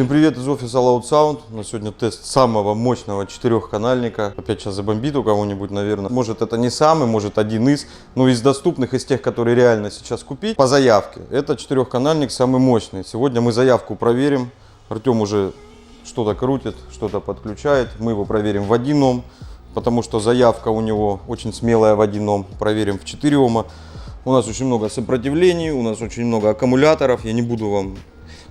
Всем привет из офиса Loud Sound. На сегодня тест самого мощного четырехканальника. Опять сейчас забомбит у кого-нибудь, наверное. Может это не самый, может один из, но из доступных, из тех, которые реально сейчас купить. По заявке. Это четырехканальник самый мощный. Сегодня мы заявку проверим. Артем уже что-то крутит, что-то подключает. Мы его проверим в 1 Ом, потому что заявка у него очень смелая в 1 Ом. Проверим в 4 Ома. У нас очень много сопротивлений, у нас очень много аккумуляторов. Я не буду вам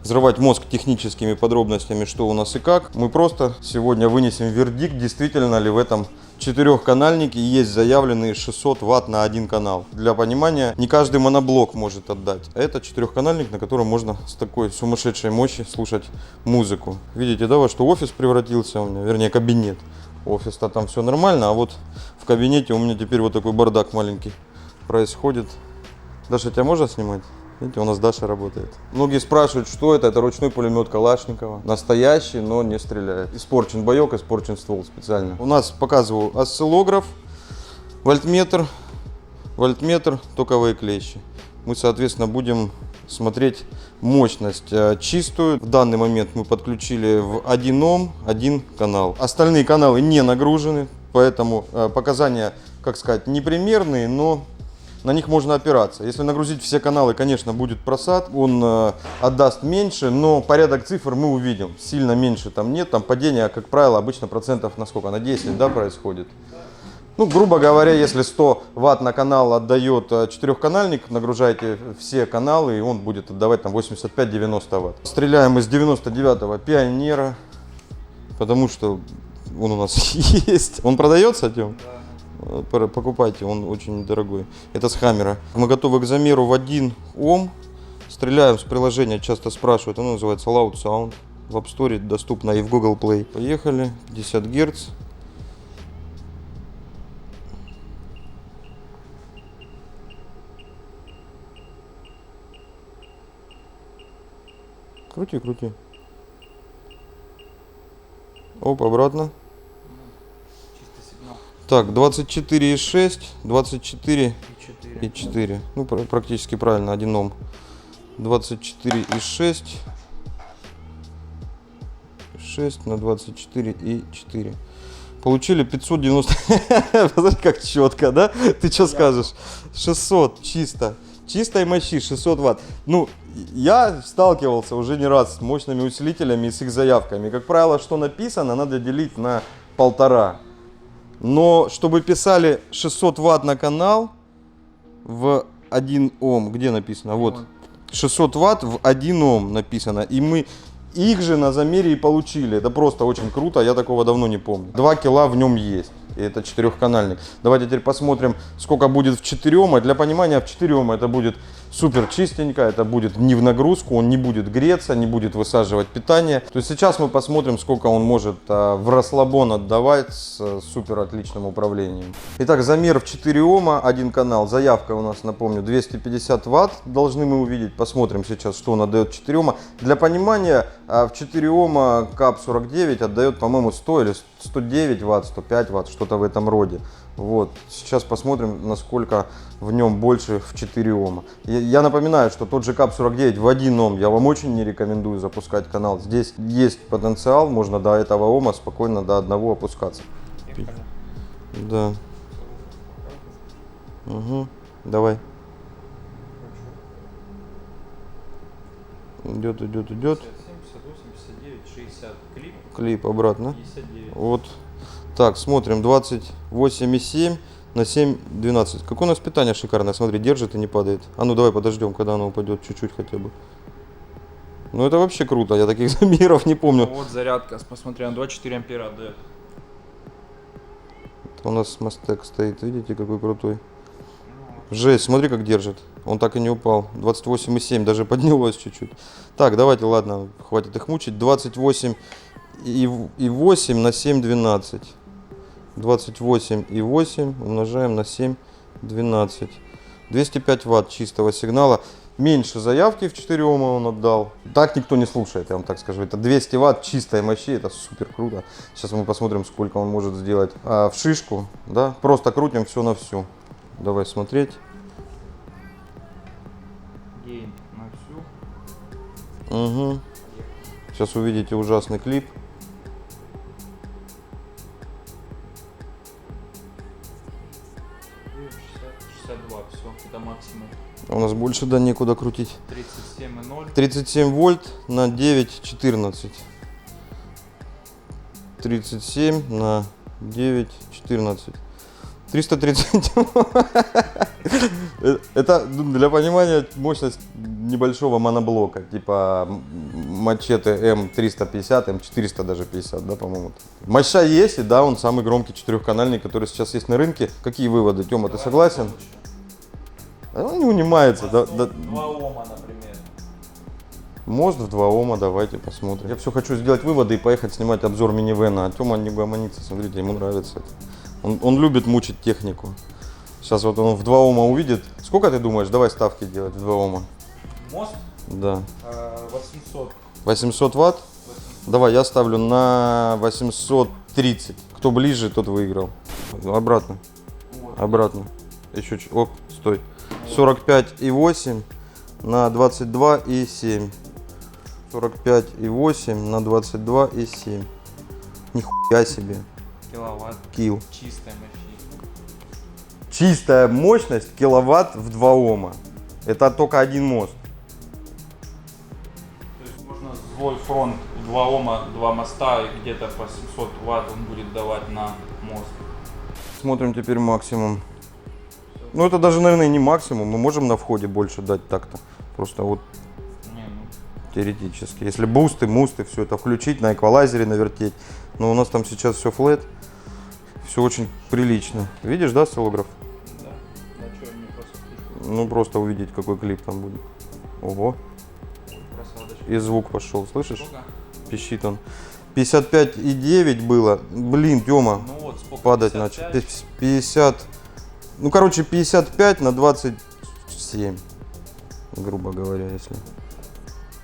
взрывать мозг техническими подробностями, что у нас и как. Мы просто сегодня вынесем вердикт, действительно ли в этом четырехканальнике есть заявленные 600 Вт на один канал. Для понимания, не каждый моноблок может отдать. Это четырехканальник, на котором можно с такой сумасшедшей мощи слушать музыку. Видите, да, во что офис превратился у меня, вернее кабинет. Офис-то там все нормально, а вот в кабинете у меня теперь вот такой бардак маленький происходит. Даша, тебя можно снимать? Видите, у нас Даша работает. Многие спрашивают, что это. Это ручной пулемет Калашникова. Настоящий, но не стреляет. Испорчен боек, испорчен ствол специально. У нас показываю осциллограф, вольтметр, токовые клещи. Мы, соответственно, будем смотреть мощность чистую. В данный момент мы подключили в 1 Ом 1 канал. Остальные каналы не нагружены, поэтому показания, как сказать, непримерные, но на них можно опираться. Если нагрузить все каналы, конечно, будет просад. Он отдаст меньше, но порядок цифр мы увидим. Сильно меньше там нет. Там падение, как правило, обычно процентов на сколько? На 10, да, происходит? Ну, грубо говоря, если 100 Вт на канал отдает четырехканальник, нагружайте все каналы, и он будет отдавать там 85-90 Вт. Стреляем из 99-го Пионера, потому что он у нас есть. Он продается, Тём? Покупайте, он очень дорогой. Это с Хаммера. Мы готовы к замеру в 1 Ом. Стреляем с приложения, часто спрашивают. Оно называется Loud Sound. В App Store доступно и в Google Play. Поехали. 50 Гц. Крути, крути. Оп, обратно. Так, 24,6, 24,4. Ну, практически правильно, 1 Ом. 24,6. 6 на 24,4. Получили 590. Посмотри, как четко, да? Ты что скажешь? 600 чисто. Чистой мощи 600 Вт. Ну, я сталкивался уже не раз с мощными усилителями и с их заявками. Как правило, что написано, надо делить на 1,5. Но чтобы писали 600 Вт на канал в 1 Ом, где написано? Вот, 600 Вт в 1 Ом написано. И мы их же на замере и получили. Это просто очень круто, я такого давно не помню. 2 кило в нем есть. И это четырехканальник. Давайте теперь посмотрим, сколько будет в 4 Ома. Для понимания, в 4 Ома это будет супер чистенько, это будет не в нагрузку, он не будет греться, не будет высаживать питание. То есть сейчас мы посмотрим, сколько он может в расслабон отдавать с супер отличным управлением. Итак, замер в 4 Ома, 1 канал. Заявка у нас, напомню, 250 Вт должны мы увидеть. Посмотрим сейчас, что он отдает в 4 Ома. Для понимания, в 4 Ома КАП-49 отдает, по-моему, 100 или 109 Вт, 105 Вт, что-то в этом роде. Вот. Сейчас посмотрим, насколько в нем больше в 4 Ома. Я напоминаю, что тот же КАП-49 в 1 Ом я вам очень не рекомендую запускать канал. Здесь есть потенциал, можно до этого Ома спокойно до 1 опускаться. Да. Угу. Давай. Идет, идет, идет. 59, 60. Клип. Клип обратно. 59. Вот. Так, смотрим. 28,7 на 7,12. Какое у нас питание шикарное. Смотри, держит и не падает. А ну давай подождем, когда оно упадет чуть-чуть хотя бы. Ну это вообще круто. Я таких замеров не помню. Ну, вот зарядка. Посмотри, на 24 ампера отдает. Это у нас Мастек стоит. Видите, какой крутой. Жесть, смотри, как держит. Он так и не упал. 28,7, даже поднялось чуть-чуть. Так, давайте, ладно, хватит их мучить. 28,8 на 7,12. 28,8 умножаем на 7,12. 205 Вт чистого сигнала. Меньше заявки в 4 Ома он отдал. Так никто не слушает, я вам так скажу. Это 200 Вт чистой мощи, это супер круто. Сейчас мы посмотрим, сколько он может сделать в шишку. Да? Просто крутим все на всю. Давай смотреть. Гейн на всю. Угу. Сейчас увидите ужасный клип. 62, все, это максимум. У нас больше, да, некуда крутить. 37,0. 37 вольт на 9,14. 37 на 9,14. 330. Это, для понимания, мощность небольшого моноблока, типа Machete M350, M400 даже 50, да, по-моему. Моща есть, и да, он самый громкий четырехканальный, который сейчас есть на рынке. Какие выводы, Тёма, ты согласен? Он не унимается. 2 Ома, например. Мост в 2 Ома, давайте посмотрим. Я все хочу сделать выводы и поехать снимать обзор минивэна. А Тёма не гомонится, смотрите, ему нравится это. Он любит мучить технику. Сейчас вот он в 2 Ома увидит. Сколько ты думаешь? Давай ставки делать в 2 Ома. Мост Да. 800. 800 ватт? Давай, я ставлю на 830. Кто ближе, тот выиграл. Обратно. Вот. Обратно. Еще чуть. Оп, стой. 45,8 на 22,7. 45,8 на 22,7. Нихуя себе. Киловатт. Килл. Чистая мощь. Чистая мощность киловатт в 2 Ома. Это только один мост. То есть можно свой фронт 2 Ома, 2 моста и где-то по 700 ватт он будет давать на мост. Смотрим теперь максимум. Ну это даже, наверное, не максимум. Мы можем на входе больше дать так-то. Просто вот Не, ну, теоретически. Если бусты, мусты, все это включить, на эквалайзере навертеть. Но у нас там сейчас все флэт. Все очень прилично. Видишь, да, осциллограф? да. На чё мне просто фишку. Ну просто увидеть, какой клип там будет. Ого. Просадочка. И звук пошел, слышишь? Сколько? Пищит он. 55,9 было. Блин, Тёма, Ну вот сколько? падать 55? начал. 50. Ну, короче, 55 на 27. Грубо говоря, если.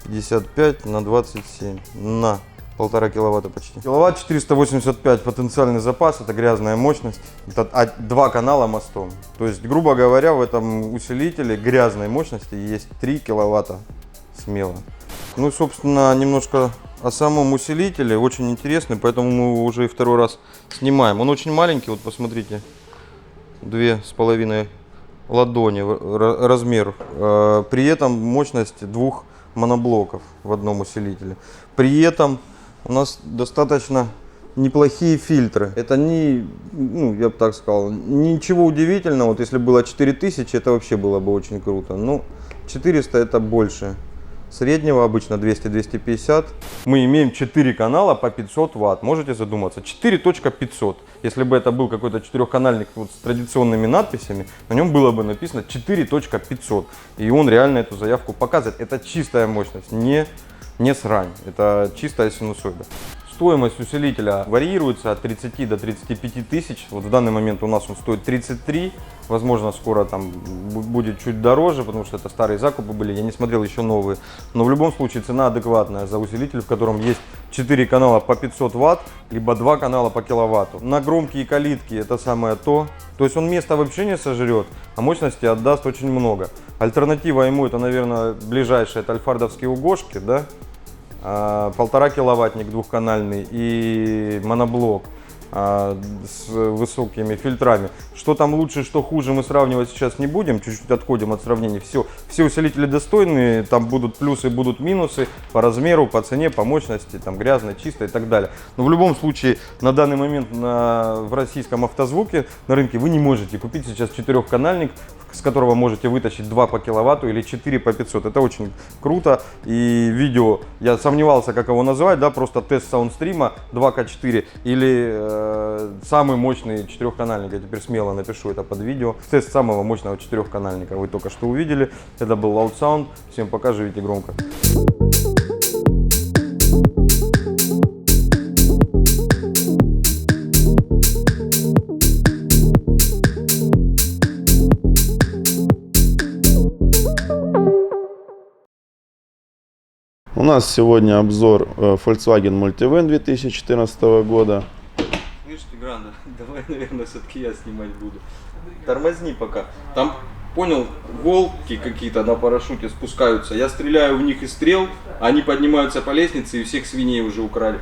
55 на 27. На 1,5 киловатта почти. Киловатт 485 потенциальный запас. Это грязная мощность. Это 2 канала мостом. То есть, грубо говоря, в этом усилителе грязной мощности есть 3 киловатта. Смело. Ну, собственно, немножко о самом усилителе. Очень интересный, поэтому мы его уже и второй раз снимаем. Он очень маленький, вот посмотрите. 2,5 ладони размер. При этом мощность 2 моноблоков в одном усилителе. При этом у нас достаточно неплохие фильтры. Это не, ну, я бы так сказал, ничего удивительного. Вот если было 4000, это вообще было бы очень круто. Ну, 400 это больше среднего, обычно 200-250. Мы имеем 4 канала по 500 ватт. Можете задуматься. 4.500. Если бы это был какой-то четырехканальник вот с традиционными надписями, на нем было бы написано 4.500. И он реально эту заявку показывает. Это чистая мощность, не срань. Это чистая синусоида. Стоимость усилителя варьируется от 30 до 35 тысяч. Вот в данный момент у нас он стоит 33. Возможно, скоро там будет чуть дороже, потому что это старые закупы были. Я не смотрел еще новые. Но в любом случае цена адекватная за усилитель, в котором есть 4 канала по 500 ватт, либо 2 канала по киловатту. На громкие калитки это самое то. То есть он места вообще не сожрет, а мощности отдаст очень много. Альтернатива ему это, наверное, ближайшие, это альфардовские угошки, да? 1,5 киловаттник двухканальный и моноблок с высокими фильтрами. Что там лучше, что хуже, мы сравнивать сейчас не будем, чуть-чуть отходим от сравнений. Все усилители достойные, там будут плюсы, будут минусы по размеру, по цене, по мощности, там грязно, чисто и так далее. Но в любом случае на данный момент в российском автозвуке на рынке вы не можете купить сейчас четырехканальник, с которого можете вытащить 2 по киловатту или 4 по 500. Это очень круто. И видео, я сомневался, как его назвать, да, просто тест саундстрима 2К4 или самый мощный четырехканальник. Я теперь смело напишу это под видео. Тест самого мощного четырехканальника вы только что увидели. Это был Loud Sound. Всем пока, живите громко. У нас сегодня обзор Volkswagen Multivan 2014 года. Видишь, Тигран, давай, наверное, все-таки я снимать буду. Тормозни пока. Там понял, волки какие-то на парашюте спускаются, я стреляю в них из стрел, они поднимаются по лестнице и всех свиней уже украли.